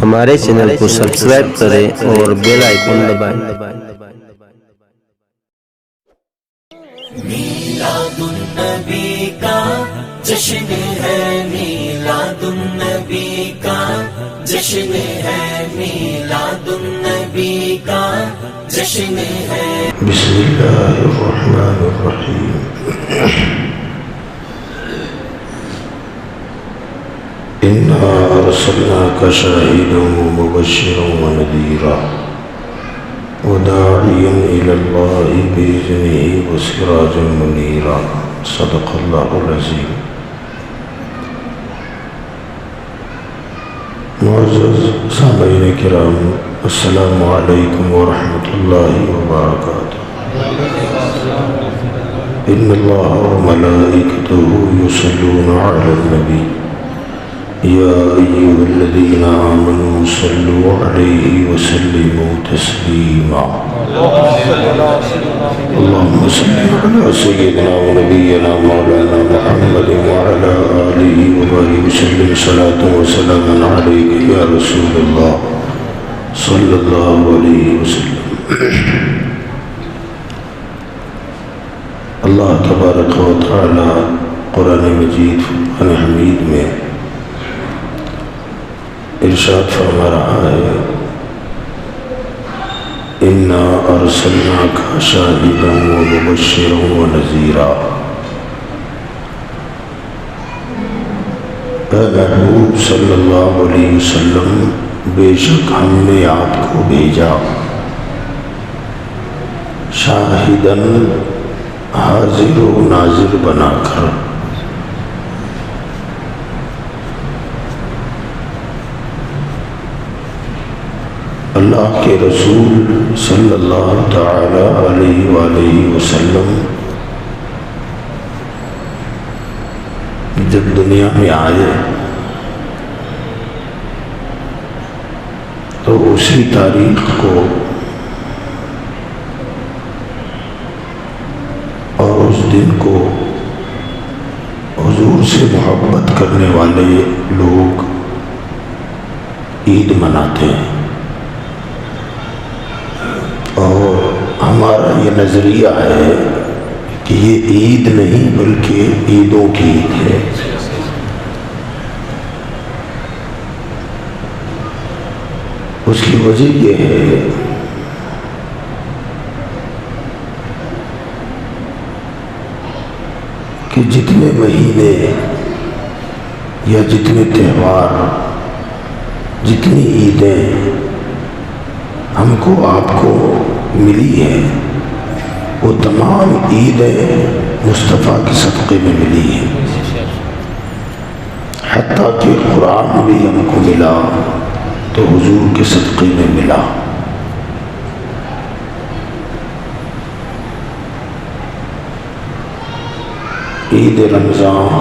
ہمارے چینل کو سبسکرائب کریں اور بیل آئیکن دبائیں۔ میلاد النبی کا جشن ہے، میلاد النبی کا جشن ہے، میلاد النبی کا جشن ہے۔ بسم اللہ الرحمن الرحیم۔ انا ارسلناک شاہدا ومبشرا ونذیرا وداعیا الی اللہ باذنہ وسراجا منیرا۔ صدق اللہ العظیم۔ معزز سامعین کرام، السلام علیکم ورحمۃ اللہ وبرکاتہ۔ ان اللہ وملائکتہ یصلون علی النبی یا ایھا الذین آمنوا صلوا علیہ وسلموا تسلیما۔ اللهم صل على سيدنا ونبينا مولانا محمد وعلى آله وبارك وسلم صلاة وسلاما عليك يا رسول الله صلى الله عليه وسلم۔ اللہ تبارک و تعالی قرآن مجید فرقان حمید میں ارشاد فرما رہا ہے، انا ارسلناک شاہدا ومبشرا ونذیرا۔ اے محبوب صلی اللہ علیہ وسلم، بے شک ہم نے آپ کو بھیجا شاہداً، حاضر و ناظر بنا کر، اللہ کے رسول صلی اللہ تعالی علیہ وآلہ وسلم جب دنیا میں آئے تو اسی تاریخ کو اور اس دن کو حضور سے محبت کرنے والے لوگ عید مناتے ہیں، اور ہمارا یہ نظریہ ہے کہ یہ عید نہیں بلکہ عیدوں کی عید ہے۔ اس کی وجہ یہ ہے کہ جتنے مہینے یا جتنے تہوار، جتنی عیدیں ہم کو آپ کو ملی ہیں، وہ تمام عیدیں مصطفیٰ کے صدقے میں ملی ہیں، حتیٰ کہ قرآن بھی ہم کو ملا تو حضور کے صدقے میں ملا۔ عید رمضان،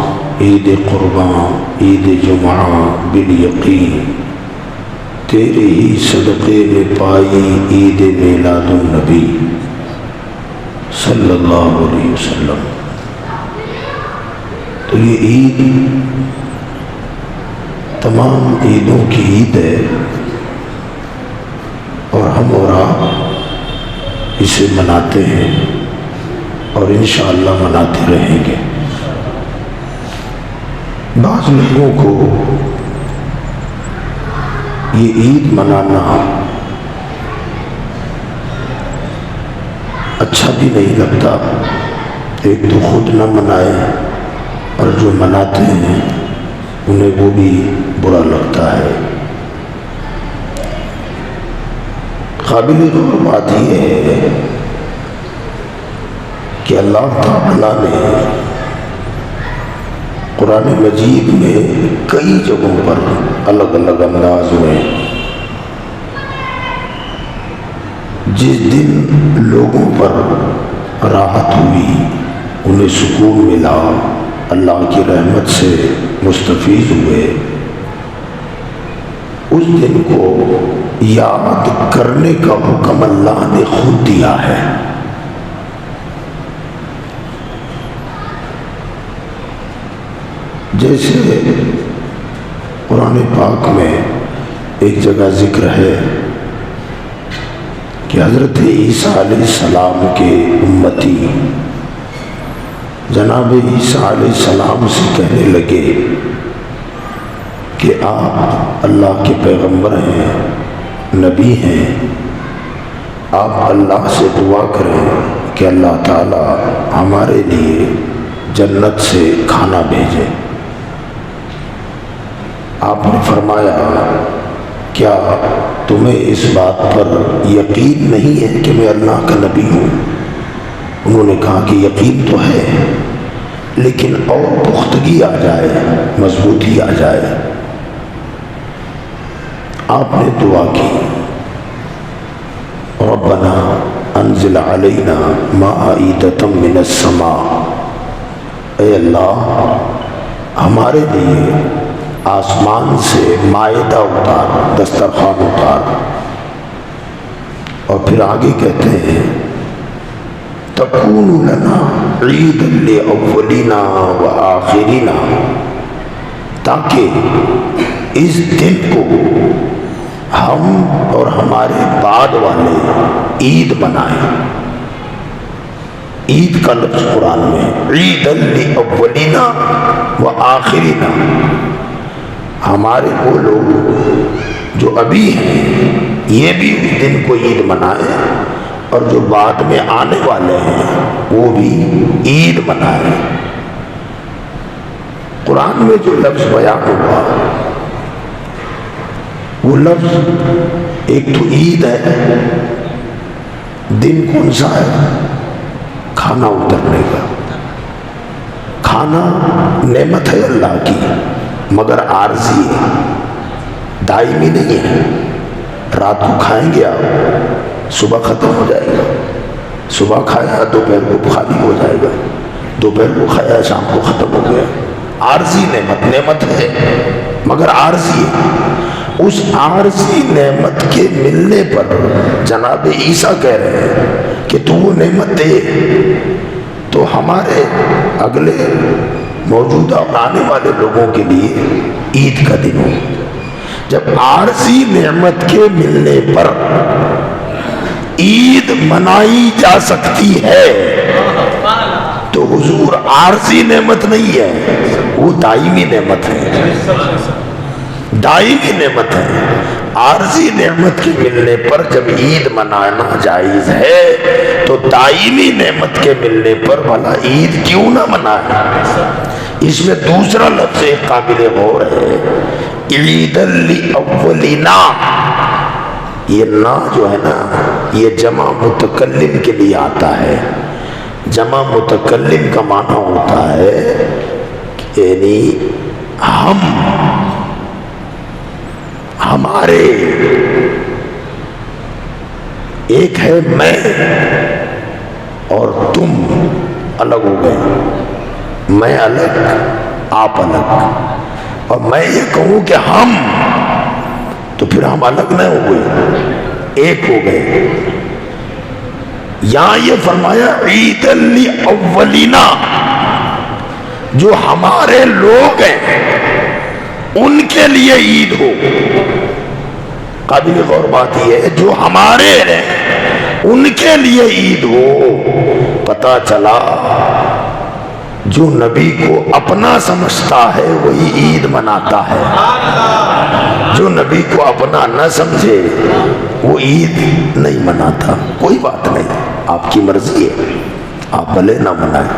عید قربان، عید جمعہ بالیقین تیرے ہی صدقے میں پائی عید میلاد النبی صلی اللہ علیہ وسلم۔ تو یہ عید تمام عیدوں کی عید ہے، اور ہم اور آپ اسے مناتے ہیں اور انشاءاللہ مناتے رہیں گے۔ بعض لوگوں کو یہ عید منانا اچھا بھی نہیں لگتا، ایک تو خود نہ منائے اور جو مناتے ہیں انہیں وہ بھی برا لگتا ہے۔ قابل غور بات یہ ہے کہ اللہ تعالیٰ نے قرآن مجید میں کئی جگہوں پر الگ الگ انداز میں جس دن لوگوں پر راحت ہوئی، انہیں سکون ملا، اللہ کی رحمت سے مستفیض ہوئے، اس دن کو یاد کرنے کا حکم اللہ نے خود دیا ہے۔ جیسے قرآن پاک میں ایک جگہ ذکر ہے کہ حضرت عیسیٰ علیہ السلام کے امتی جناب عیسیٰ علیہ السلام سے کہنے لگے کہ آپ اللہ کے پیغمبر ہیں، نبی ہیں، آپ اللہ سے دعا کریں کہ اللہ تعالی ہمارے لیے جنت سے کھانا بھیجے۔ آپ نے فرمایا کیا تمہیں اس بات پر یقین نہیں ہے کہ میں اللہ کا نبی ہوں؟ انہوں نے کہا کہ یقین تو ہے، لیکن اور پختگی آ جائے، مضبوطی آ جائے۔ آپ نے دعا کی، ربنا انزل علینا مائدۃ من السماء، اے اللہ ہمارے لیے آسمان سے مائدہ اتار، دسترخوان اتار۔ اور پھر آگے کہتے ہیں تکون لنا عید لاولینا وآخرینا، تاکہ اس دن کو ہم اور ہمارے بعد والے عید منائیں۔ عید کا لفظ قرآن میں عید لاولینا وآخرینا، ہمارے وہ لوگ جو ابھی ہیں یہ بھی اس دن کو عید منائیں، اور جو بعد میں آنے والے ہیں وہ بھی عید منائیں۔ قرآن میں جو لفظ بیان ہوا وہ لفظ ایک تو عید ہے، دن کون سا ہے؟ کھانا اترنے کا۔ کھانا نعمت ہے اللہ کی، مگر عارضی ہے، دائمی نہیں ہے۔ رات کو کھائیں گے آپ، صبح ختم ہو جائے گا، صبح کھایا دوپہر کو خالی ہو جائے گا، دوپہر کو کھایا شام کو ختم ہو گیا۔ عارضی نعمت ہے مگر عارضی ہے۔ اس عارضی نعمت کے ملنے پر جناب عیسیٰ کہہ رہے ہیں کہ تو وہ نعمت دے تو ہمارے اگلے موجودہ اور آنے والے لوگوں کے لیے عید کا دن ہو۔ جب عارضی نعمت کے ملنے پر عید منائی جا سکتی ہے تو حضور عارضی نعمت نہیں ہے، وہ دائمی نعمت ہے، دائمی نعمت ہے۔ عارضی نعمت کے ملنے پر جب عید منانا جائز ہے تو دائمی نعمت کے ملنے پر بھلا عید کیوں نہ منائے؟ اس میں دوسرا لفظ ایک قابل غور ہے، عید الاولینا۔ یہ نا جو ہے نا یہ جمع متکلم کے لیے آتا ہے۔ جمع متکلم کا معنی ہوتا ہے یعنی ہم، ہمارے، ایک ہے میں اور تم الگ ہو گئے، میں الگ آپ الگ، اور میں یہ کہوں کہ ہم، تو پھر ہم الگ نہ ہو گئے، ایک ہو گئے۔ یہاں یہ فرمایا عید الاولینا، جو ہمارے لوگ ہیں ان کے لیے عید ہو۔ قابل غور بات یہ ہے جو ہمارے ہیں ان کے لیے عید ہو۔ پتہ چلا جو نبی کو اپنا سمجھتا ہے وہی عید مناتا ہے، جو نبی کو اپنا نہ سمجھے وہ عید نہیں مناتا۔ کوئی بات نہیں، آپ کی مرضی ہے، آپ بھلے نہ منائیں۔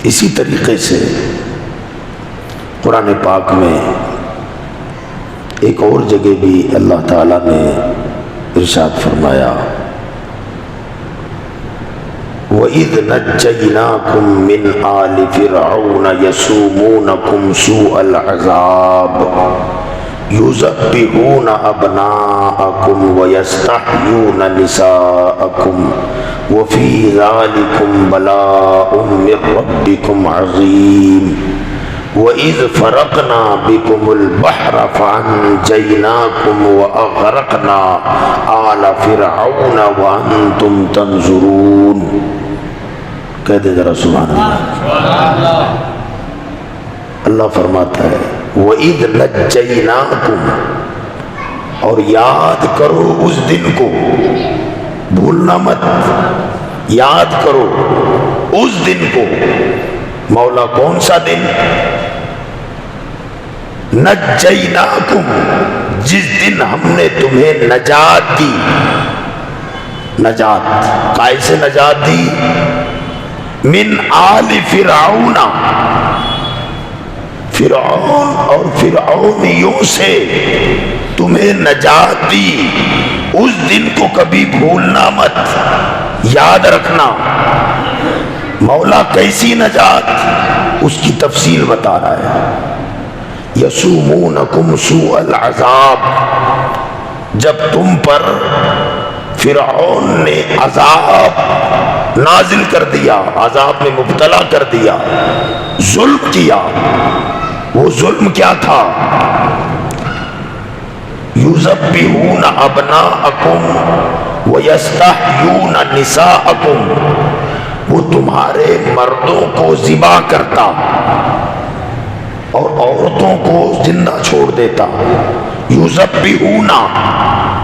اسی طریقے سے قرآن پاک میں ایک اور جگہ بھی اللہ تعالیٰ نے ارشاد فرمایا وَإِذْ نَجَّيْنَاكُمْ مِنْ آلِ فِرْعَوْنَ يَسُومُونَكُمْ سُوءَ الْعَذَابِ يُذَبِّحُونَ أَبْنَاءَكُمْ وَيَسْتَحْيُونَ نِسَاءَكُمْ وَفِي ذَلِكُمْ بَلَاءٌ مِّن رَّبِّكُمْ عَظِيمٌ وَإِذْ فَرَقْنَا بِكُمُ الْبَحْرَ فَأَنْجَيْنَاكُمْ وَأَغْرَقْنَا آلَ فِرْعَوْنَ وَأَنْتُمْ تَنْظُرُونَ۔ کہہ دے ذرا سبحان اللہ۔ اللہ فرماتا ہے وَإِذْ نَجَّيْنَاكُمْ، اور یاد کرو اس دن کو، بھولنا مت، یاد کرو اس دن کو۔ مولا کون سا دن؟ نجیناکم، جس دن ہم نے تمہیں نجات دی۔ نجات کائے سے نجات دی؟ من آل فرعون، فرعون اور فرعونیوں سے تمہیں نجات دی۔ اس دن کو کبھی بھولنا مت، یاد رکھنا۔ مولا کیسی نجات؟ اس کی تفصیل بتا رہا ہے۔ یسومونکم سوء العذاب، جب تم پر فرعون نے عذاب نازل کر دیا، عذاب میں مبتلا کر دیا، ظلم کیا۔ وہ ظلم کیا تھا؟ یذبحون ابناءکم ویستحیون نساءکم، وہ تمہارے مردوں کو ذبح کرتا اور عورتوں کو زندہ چھوڑ دیتا۔ یذبحون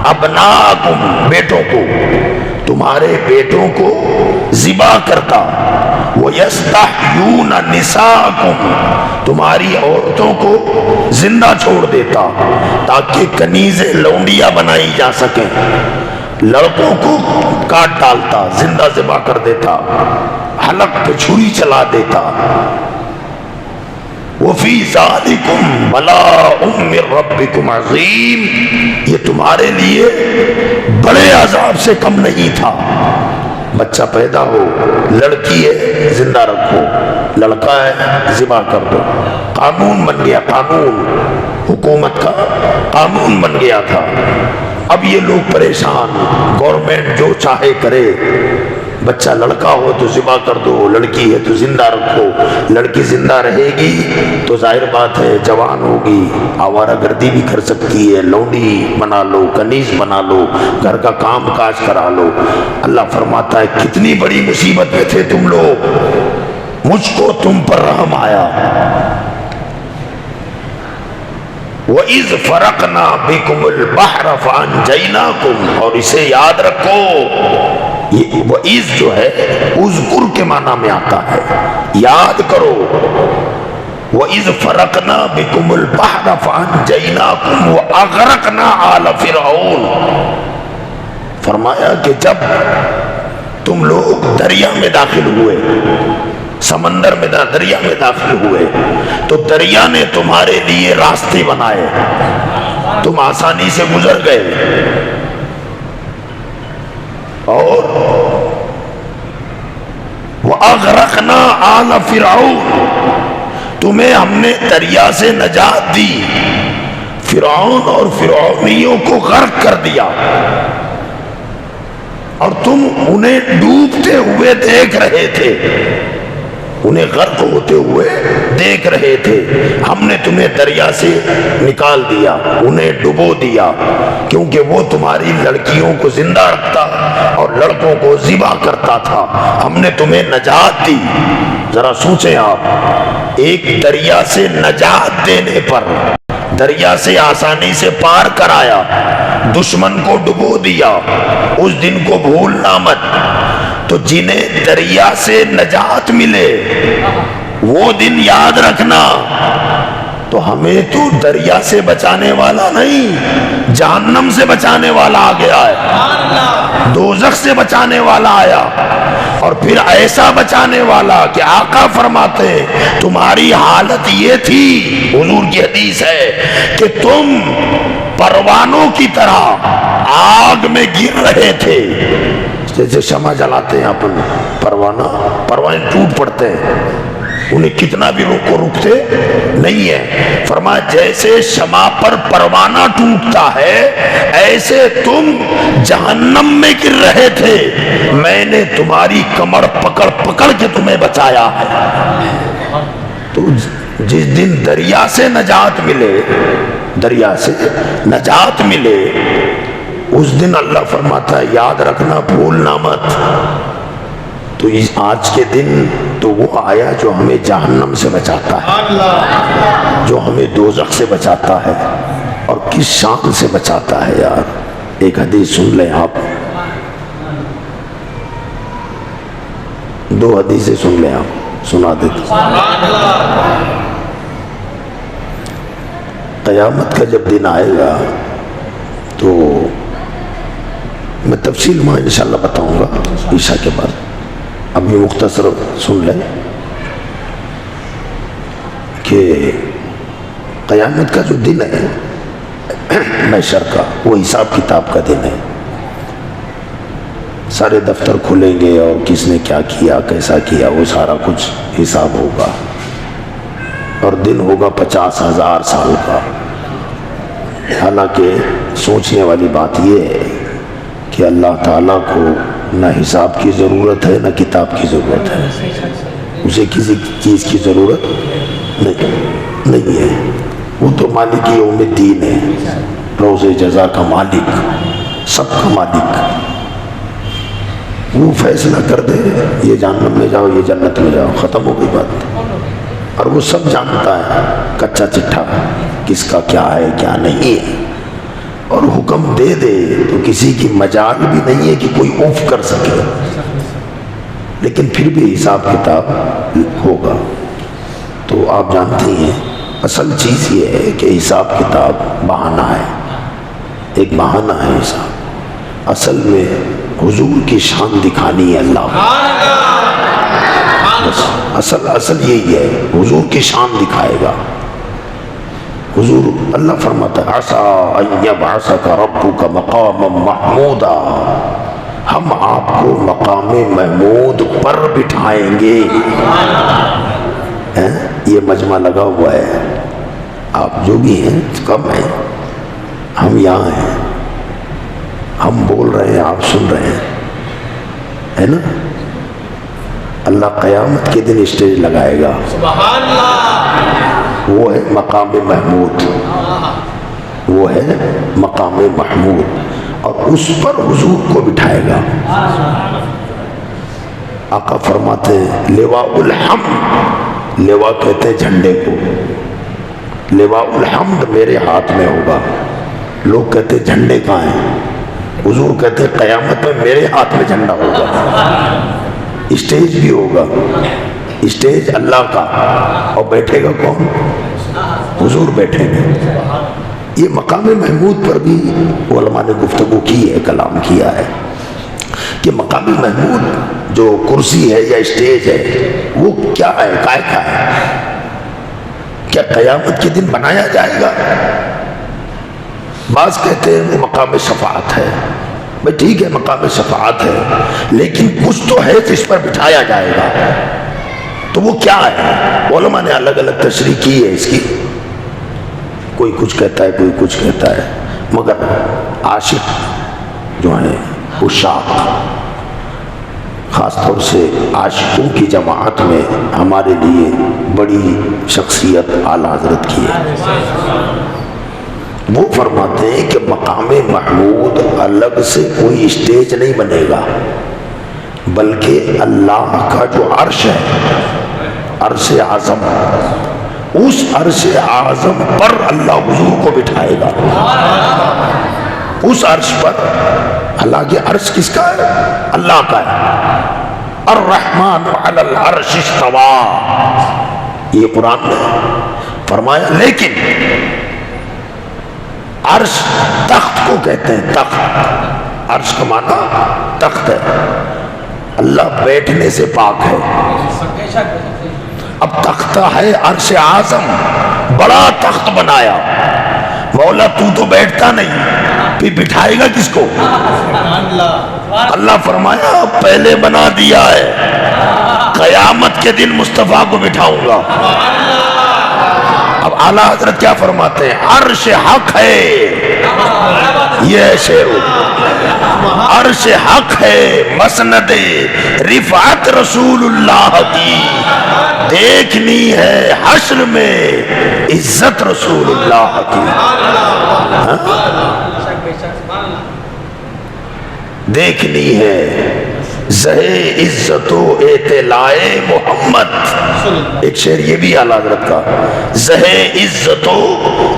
ابناءکم، بیٹوں کو، تمہارے بیٹوں کو ذبح کرتا۔ وَيَسْتَحْيُونَ نِسَاءَكُمْ، تمہاری عورتوں کو زندہ چھوڑ دیتا تاکہ کنیزیں لونڈیاں بنائی جا سکیں۔ لڑکوں کو کاٹ ڈالتا، زندہ ذبح کر دیتا، حلق پہ چھری چلا دیتا۔ وَفِي ذَلِكُمْ بَلَاءٌ مِّن رَبِّكُمْ عَظِيمٌ، یہ تمہارے لیے بڑے عذاب سے کم نہیں تھا۔ بچہ پیدا ہو، لڑکی ہے زندہ رکھو، لڑکا ہے ذبح کر دو۔ قانون بن گیا، قانون حکومت کا قانون بن گیا تھا۔ اب یہ لوگ پریشان، گورنمنٹ جو چاہے کرے، بچہ لڑکا ہو تو ذبح کر دو، لڑکی ہے تو زندہ رکھو۔ لڑکی زندہ رہے گی تو ظاہر بات ہے جوان ہوگی، آوارہ گردی بھی کر سکتی ہے، لونڈی بنا لو، کنیز بنا لو، گھر کا کام کاج کرا لو۔ اللہ فرماتا ہے کتنی بڑی مصیبت میں تھے تم لوگ، مجھ کو تم پر رحم آیا۔ وَإِذْ فَرَقْنَا بِكُمُ الْبَحْرَ فَأَنْجَيْنَاكُمْ، اور اسے یاد رکھو، یہ وَإِذْ جو ہے اذکر کے معنی میں آتا ہے، یاد کرو۔ وَإِذْ فَرَقْنَا بِكُمُ الْبَحْرَ فَأَنْجَيْنَاكُمْ وَأَغْرَقْنَا آلَ فِرْعَوْنَ، فرمایا کہ جب تم لوگ دریا میں داخل ہوئے، سمندر میں دریا میں داخل ہوئے تو دریا نے تمہارے لیے راستے بنائے، تم آسانی سے گزر گئے۔ اور وَأَغْرَقْنَا آلَ فِرْعَوْنَ، تمہیں ہم نے دریا سے نجات دی، فرعون اور فرعونیوں کو غرق کر دیا، اور تم انہیں ڈوبتے ہوئے دیکھ رہے تھے، انہیں غرق ہوتے ہوئے دیکھ رہے تھے۔ ہم نے تمہیں دریا سے نکال دیا، انہیں ڈبو دیا، کیونکہ وہ تمہاری لڑکیوں کو زندہ رکھتا اور لڑکوں کو ذبح کرتا تھا۔ ہم نے تمہیں نجات دی۔ ذرا سوچیں آپ، ایک دریا سے نجات دینے پر، دریا سے آسانی سے پار کرایا، دشمن کو ڈبو دیا، اس دن کو بھولنا مت۔ تو جنہیں دریا سے نجات ملے وہ دن یاد رکھنا۔ تو ہمیں تو دریا سے بچانے والا نہیں، جہنم سے بچانے والا آ گیا ہے، دوزخ سے بچانے والا آیا، اور پھر ایسا بچانے والا کہ آقا فرماتے ہیں تمہاری حالت یہ تھی، حضور کی حدیث ہے، کہ تم پروانوں کی طرح آگ میں گر رہے تھے۔ جیسے شمع جلاتے ہیں اپن، پروانے ٹوٹ پڑتے ہیں، انہیں کتنا بھی رکتے نہیں ہے۔ فرمایا جیسے شمع پر پروانہ ٹوٹتا ہے ایسے تم جہنم میں گر رہے تھے، میں نے تمہاری کمر پکڑ پکڑ کے تمہیں بچایا ہے۔ تو جس دن دریا سے نجات ملے، دریا سے نجات ملے، اس دن اللہ فرماتا ہے یاد رکھنا، بھولنا مت۔ تو آج کے دن تو وہ آیا جو ہمیں جہنم سے بچاتا ہے، جو ہمیں دوزخ سے بچاتا ہے، اور کس شان سے بچاتا ہے یار. ایک حدیث سن لیں آپ، 2 حدیثیں سن لیں آپ، سنا دیتے. قیامت کا جب دن آئے گا تو میں تفصیل میں انشاءاللہ بتاؤں گا عشاء کے بعد. ابھی مختصر سن لیں کہ قیامت کا جو دن ہے محشر کا، وہ حساب کتاب کا دن ہے. سارے دفتر کھلیں گے اور کس نے کیا کیا، کیسا کیا، وہ سارا کچھ حساب ہوگا. اور دن ہوگا 50,000 سال کا. حالانکہ سوچنے والی بات یہ ہے کہ اللہ تعالیٰ کو نہ حساب کی ضرورت ہے نہ کتاب کی ضرورت ہے. اسے کسی چیز کی ضرورت نہیں ہے. وہ تو مالک یوم الدین ہے، روز جزا کا مالک، سب کا مالک. وہ فیصلہ کر دے یہ جہنم میں جاؤ یہ جنت میں جاؤ، ختم ہو گئی بات. اور وہ سب جانتا ہے کچا چٹھا کس کا کیا ہے کیا نہیں ہے. اور حکم دے دے تو کسی کی مجال بھی نہیں ہے کہ کوئی اوف کر سکے. لیکن پھر بھی حساب کتاب ہوگا. تو آپ جانتے ہیں اصل چیز یہ ہے کہ حساب کتاب بہانہ ہے، ایک بہانہ ہے حساب. اصل میں حضور کی شان دکھانی ہے اللہ. بس اصل یہی ہے، حضور کی شان دکھائے گا. حضور اللہ فرماتا ہے عَسَىٰ أَن يَبْعَثَكَ رَبُّكَ مَقَامًا مَحْمُودًا، ہم آپ کو مقام محمود پر بٹھائیں گے. یہ مجمع لگا ہوا ہے، آپ جو بھی ہیں کم ہیں، ہم یہاں ہیں، ہم بول رہے ہیں آپ سن رہے ہیں، ہے نا. اللہ قیامت کے دن اسٹیج لگائے گا، سبحان اللہ. وہ ہے مقام محمود، وہ ہے مقام محمود، اور اس پر حضور کو بٹھائے گا. آقا فرماتے ہیں لواء الحمد، لواء کہتے ہیں جھنڈے کو، لواء الحمد میرے ہاتھ میں ہوگا. لوگ کہتے ہیں جھنڈے کہاں ہیں؟ حضور کہتے ہیں قیامت میں میرے ہاتھ میں جھنڈا ہوگا. اسٹیج بھی ہوگا، اسٹیج اللہ کا، اور بیٹھے گا کون؟ حضور بیٹھیں گے. یہ مقام محمود پر بھی علماء نے گفتگو کی ہے، کلام کیا ہے کہ مقام محمود جو کرسی ہے یا اسٹیج ہے وہ کیا ہے، کائے کا ہے؟ کیا قیامت کے دن بنایا جائے گا؟ بعض کہتے ہیں وہ مقام شفاعت ہے. بھئی ٹھیک ہے مقام شفاعت ہے، لیکن کچھ تو ہے جس پر بٹھایا جائے گا. تو وہ کیا ہے؟ علماء نے الگ الگ تشریح کی ہے اس کی، کوئی کچھ کہتا ہے کوئی کچھ کہتا ہے. مگر عاشق جو ہیں عشاق، خاص طور سے عاشقوں کی جماعت میں ہمارے لیے بڑی شخصیت اعلیٰ حضرت کی ہے. وہ فرماتے ہیں کہ مقام محمود الگ سے کوئی اسٹیج نہیں بنے گا، بلکہ اللہ کا جو عرش ہے، عرش اعظم، اس عرش اعظم پر اللہ حضور کو بٹھائے گا. اس عرش پر، اللہ کے عرش کس کا ہے؟ اللہ کا ہے. الرحمن علی العرش استوى، یہ قرآن نے فرمایا. لیکن عرش تخت کو کہتے ہیں، تخت، عرش کا معنی تخت ہے. اللہ بیٹھنے سے پاک ہے. اب تختہ ہے عرش اعظم، بڑا تخت بنایا. مولا تو بیٹھتا نہیں، پھر بٹھائے گا کس کو؟ اللہ فرمایا پہلے بنا دیا ہے، قیامت کے دن مصطفیٰ کو بٹھاؤں گا. اب اعلیٰ حضرت کیا فرماتے ہیں؟ عرش حق ہے، یہ شعر، عرش حق ہے مسند رفعت رسول اللہ کی، دیکھنی ہے حشر میں عزت رسول اللہ کی. دیکھنی ہے زہے عزت و اطلاع محمد. ایک شعر یہ بھی اعلیٰ حضرت کا، زہے عزت و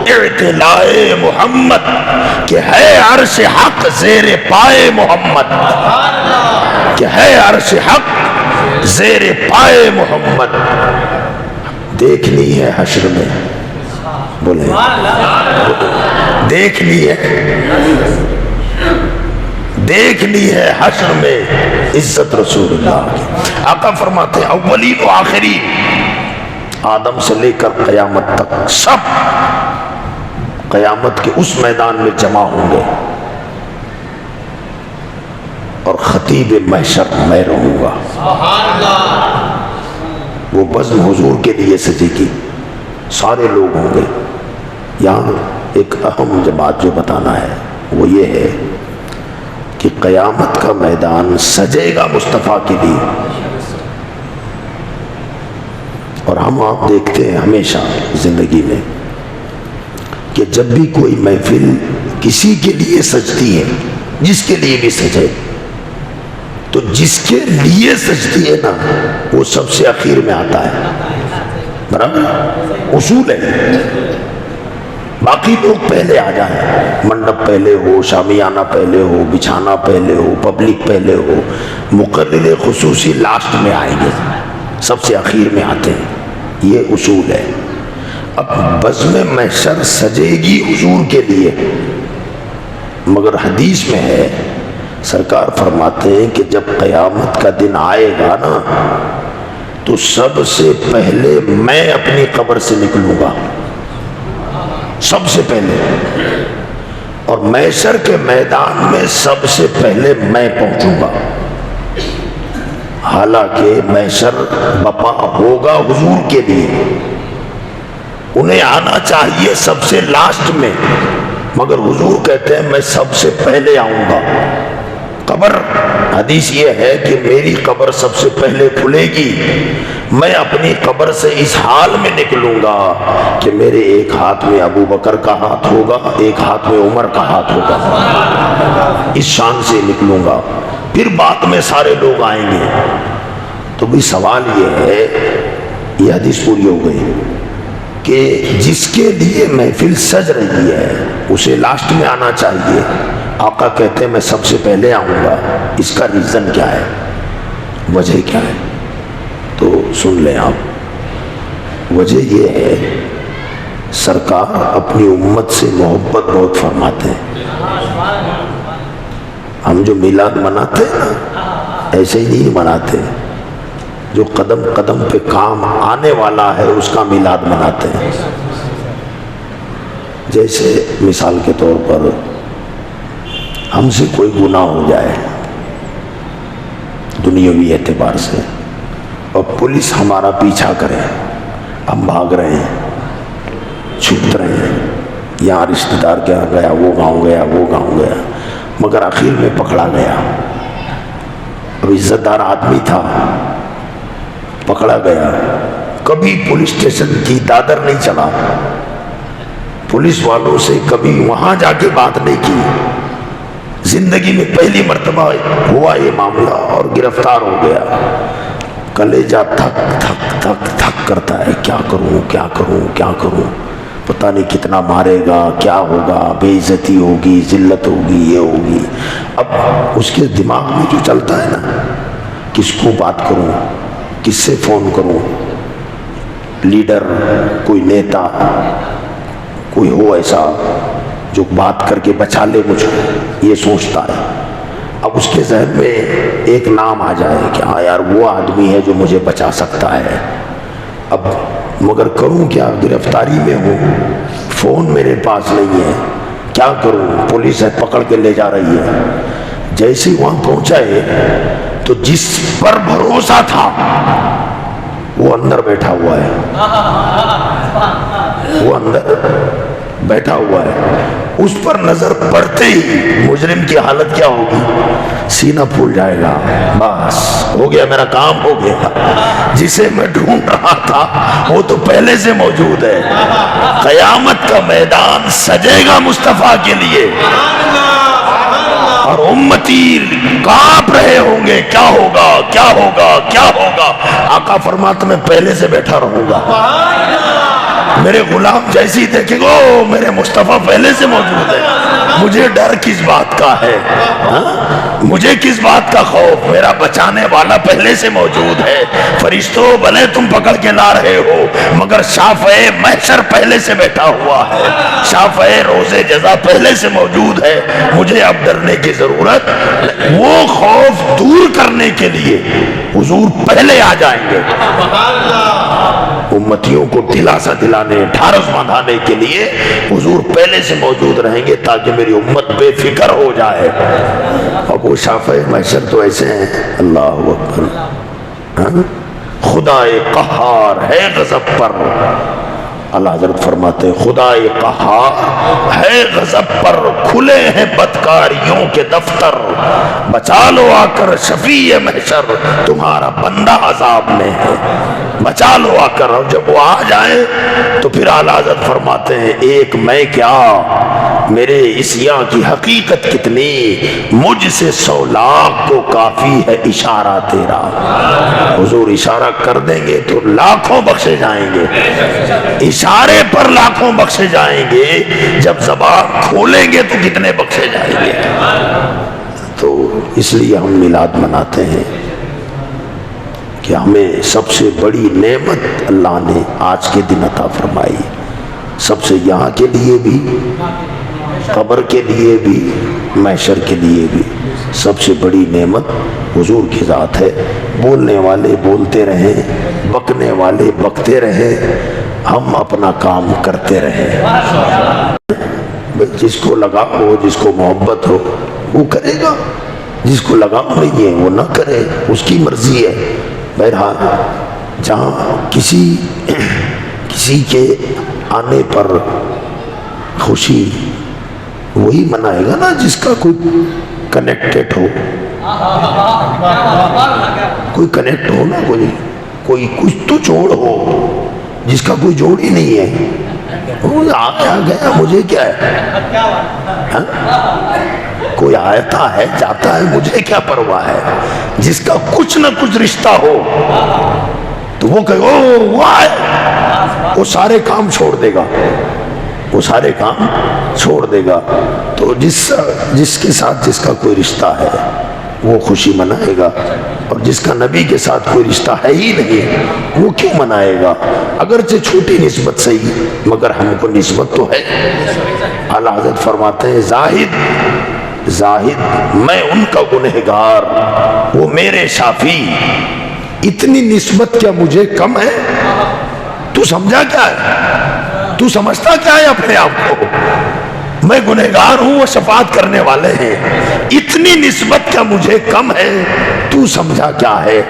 اطلاع محمد کہ ہے عرش حق زیر پائے محمد، کہ ہے عرش حق زیر پائے محمد. دیکھنی ہے حشر میں، بولے دیکھنی ہے حشر میں عزت رسول اللہ کی. آقا فرماتے ہیں اولین و آخرین، آدم سے لے کر قیامت تک سب قیامت کے اس میدان میں جمع ہوں گے، اور خطیب محشر میں رہوں گا. وہ بزم حضور کے لیے سجے گی، سارے لوگ ہوں گے. یہاں ایک اہم بات جو بتانا ہے وہ یہ ہے کہ قیامت کا میدان سجے گا مصطفیٰ کے لیے. اور ہم آپ دیکھتے ہیں ہمیشہ زندگی میں کہ جب بھی کوئی محفل کسی کے لیے سجتی ہے، جس کے لیے بھی سجے، تو جس کے لیے سجتی ہے نا وہ سب سے اخیر میں آتا ہے. برابر اصول ہے. باقی لوگ پہلے آ جائیں، منڈپ پہلے ہو، شامیانہ پہلے ہو، بچھانا پہلے ہو، پبلک پہلے ہو، مقرر خصوصی لاسٹ میں آئیں گے، سب سے اخیر میں آتے ہیں. یہ اصول ہے. اب بزم محشر سجے گی حضور کے لیے، مگر حدیث میں ہے سرکار فرماتے ہیں کہ جب قیامت کا دن آئے گا نا تو سب سے پہلے میں اپنی قبر سے نکلوں گا، سب سے پہلے. اور محشر کے میدان میں سب سے پہلے میں پہنچوں گا. حالانکہ محشر بپا ہوگا حضور کے لیے، انہیں آنا چاہیے سب سے لاسٹ میں، مگر حضور کہتے ہیں میں سب سے پہلے آؤں گا. قبر، حدیث یہ ہے کہ میری قبر سب سے پہلے کھلے گی. میں اپنی قبر سے اس حال میں نکلوں گا کہ میرے ایک ہاتھ میں ابو بکر کا ہاتھ ہوگا، ایک ہاتھ میں عمر کا ہاتھ ہوگا. اس شان سے نکلوں گا. پھر بعد میں سارے لوگ آئیں گے. تو بھی سوال یہ ہے، یہ حدیث پوری ہو گئی کہ جس کے لیے محفل سج رہی ہے اسے لاسٹ میں آنا چاہیے. آقا کہتے ہیں میں سب سے پہلے آؤں گا. اس کا ریزن کیا ہے، وجہ کیا ہے؟ تو سن لیں آپ. وجہ یہ ہے سرکار اپنی امت سے محبت بہت فرماتے ہیں. ہم جو میلاد مناتے ہیں نا ایسے ہی نہیں مناتے، جو قدم قدم پہ کام آنے والا ہے اس کا میلاد مناتے ہیں. جیسے مثال کے طور پر ہم سے کوئی گناہ ہو جائے دنیاوی اعتبار سے اور پولیس ہمارا پیچھا کرے، ہم بھاگ رہے ہیں، چھپ رہے ہیں، یہاں رشتہ دار کے یہاں گیا، وہ گاؤں گیا، وہ گاؤں گیا، مگر آخر میں پکڑا گیا. اب عزت دار آدمی تھا، پکڑا گیا. کبھی پولیس اسٹیشن کی دادر نہیں چلا، پولیس والوں سے کبھی وہاں جا کے بات نہیں کی. زندگی میں پہلی مرتبہ ہوا یہ معاملہ اور گرفتار ہو گیا. کلیجہ تھک تھک تھک تھک کرتا ہے، کیا کروں کیا کروں کیا کروں، پتہ نہیں کتنا مارے گا، کیا ہوگا، بے عزتی ہوگی، ذلت ہوگی، یہ ہوگی. اب اس کے دماغ میں جو چلتا ہے نا، کس کو بات کروں، کس سے فون کروں، لیڈر، کوئی نیتا، کوئی ہو ایسا جو بات کر کے بچا لے مجھ کو، یہ سوچتا ہے. اب اس کے ذہن میں ایک نام آ جائے کہ ہاں یار وہ آدمی ہے جو مجھے بچا سکتا ہے. اب مگر کروں کیا، گرفتاری میں ہوں، فون میرے پاس نہیں ہے، کیا کروں، پولیس ہے پکڑ کے لے جا رہی ہے. جیسے وہاں پہنچا ہے تو جس پر بھروسہ تھا وہ اندر بیٹھا ہوا ہے، وہ اندر بیٹھا ہوا ہے. اس پر نظر پڑتے ہی مجرم کی حالت کیا ہوگی، سینہ پھول جائے گا، بس ہو گیا، میرا کام ہو گیا. جسے میں ڈھونڈ رہا تھا وہ تو پہلے سے موجود ہے. قیامت کا میدان سجے گا مصطفیٰ کے لیے، اور امتی کانپ رہے ہوں گے، کیا ہوگا کیا ہوگا کیا ہوگا۔ آقا فرماتے میں پہلے سے بیٹھا رہوں گا، میرے غلام جیسی دیکھیں گے او میرے مصطفیٰ پہلے سے موجود ہے، مجھے ڈر کس بات کا ہے، مجھے کس بات کا خوف، میرا بچانے والا پہلے سے موجود ہے۔ فرشتوں بھلے تم پکڑ کے لا رہے ہو مگر شافع محشر پہلے سے بیٹھا ہوا ہے، شافع روز جزا پہلے سے موجود ہے، مجھے اب ڈرنے کی ضرورت نہیں۔ وہ خوف دور کرنے کے لیے حضور پہلے آ جائیں گے، امتیوں کو دلاسا دلانے ڈھارس باندھانے کے لیے حضور پہلے سے موجود رہیں گے تاکہ میری امت بے فکر ہو جائے۔ اور وہ شافع محشر تو ایسے ہیں، اللہ اکبر، خدائے قہار ہے غضب پر، اللہ حضرت فرماتے ہیں خدائے قہار ہے غضب پر، کھلے ہیں بدکاریوں کے دفتر، بچا لو آ کر شفیع محشر، تمہارا بندہ عذاب میں ہے، بچا لو آ کر۔ اور جب وہ آ جائیں تو پھر اعلیٰ حضرت فرماتے ہیں ایک میں کیا میرے عصیاں کی حقیقت کتنی، مجھ سے 100 لاکھ کو کافی ہے اشارہ تیرا۔ حضور اشارہ کر دیں گے تو لاکھوں بخشے جائیں گے، اشارے پر لاکھوں بخشے جائیں گے، جب زبان کھولیں گے تو کتنے بخشے جائیں گے۔ تو اس لیے ہم میلاد مناتے ہیں کہ ہمیں سب سے بڑی نعمت اللہ نے آج کے دن عطا فرمائی، سب سے یہاں کے لیے بھی، قبر کے لیے بھی، محشر کے لیے بھی سب سے بڑی نعمت حضور کی ذات ہے۔ بولنے والے بولتے رہیں، بکنے والے بکتے رہیں، ہم اپنا کام کرتے رہیں۔ جس کو لگا ہو، جس کو محبت ہو وہ کرے گا، جس کو لگا نہیں ہے وہ نہ کرے، اس کی مرضی ہے۔ بہرحال جہاں کسی کے آنے پر خوشی وہی منائے گا نا جس کا کوئی کنیکٹڈ ہو، کوئی کنیکٹ ہو نا، کوئی کچھ تو جوڑ ہو، جس کا کوئی جوڑ ہی نہیں ہے وہ آ گیا مجھے کیا ہے، کوئی آتا ہے جاتا ہے مجھے کیا پرواہ ہے۔ جس کا کچھ نہ کچھ رشتہ ہو تو وہ کہے او وہ آئے، وہ سارے کام چھوڑ دے گا، وہ سارے کام چھوڑ دے گا۔ تو جس کے ساتھ جس کا کوئی رشتہ ہے وہ خوشی منائے گا، اور جس کا نبی کے ساتھ کوئی رشتہ ہے ہی نہیں وہ کیوں منائے گا، اگرچہ چھوٹی نسبت صحیح مگر ہم کو نسبت تو ہے۔ اعلیٰ حضرت فرماتے ہیں زاہد میں ان کا گنہگار، وہ میرے شافی، اتنی نسبت کیا مجھے کم ہے؟ تو سمجھا کیا ہے، تو سمجھتا کیا ہے اپنے آپ کو؟ میں گنہگار ہوں، وہ شفاعت کرنے والے ہیں، اتنی نسبت کیا مجھے کم ہے، تو سمجھا کیا ہے؟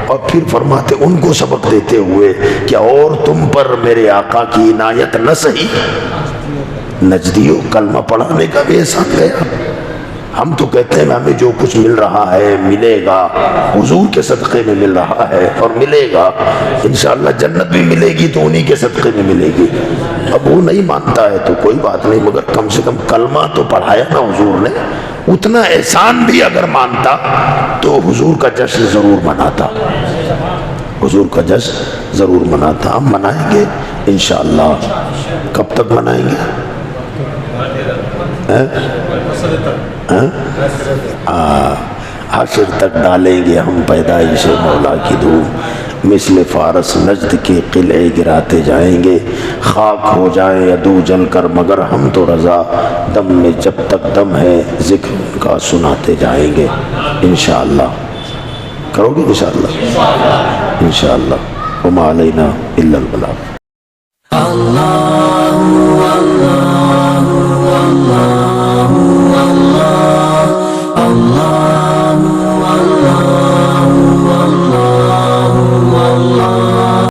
اور پھر فرماتے ان کو سبق دیتے ہوئے کہ اور تم پر میرے آقا کی عنایت نہ سہی، نجدیوں کلمہ پڑھانے کا بھی احسان گیا۔ ہم تو کہتے ہیں ہمیں جو کچھ مل رہا ہے ملے گا، حضور کے صدقے میں مل رہا ہے اور ملے گا، انشاءاللہ جنت بھی ملے گی تو انہی کے صدقے میں ملے گی۔ اب وہ نہیں مانتا ہے تو کوئی بات نہیں، مگر کم سے کم کلمہ تو پڑھایا نا حضور نے، اتنا احسان بھی اگر مانتا تو حضور کا جشن ضرور مناتا، حضور کا جشن ضرور مناتا۔ ہم منائیں گے انشاءاللہ۔ کب تک منائیں گے؟ حشر تک ڈالیں گے ہم پیدائش مولا کی دھوم، مثل فارس نجد کے قلعے گراتے جائیں گے، خاک ہو جائیں عدو جل کر مگر ہم تو رضا، دم میں جب تک دم ہے ذکر کا سناتے جائیں گے انشاءاللہ۔ کرو گے انشاءاللہ؟ انشاءاللہ۔ وما علینا الا البلاغ۔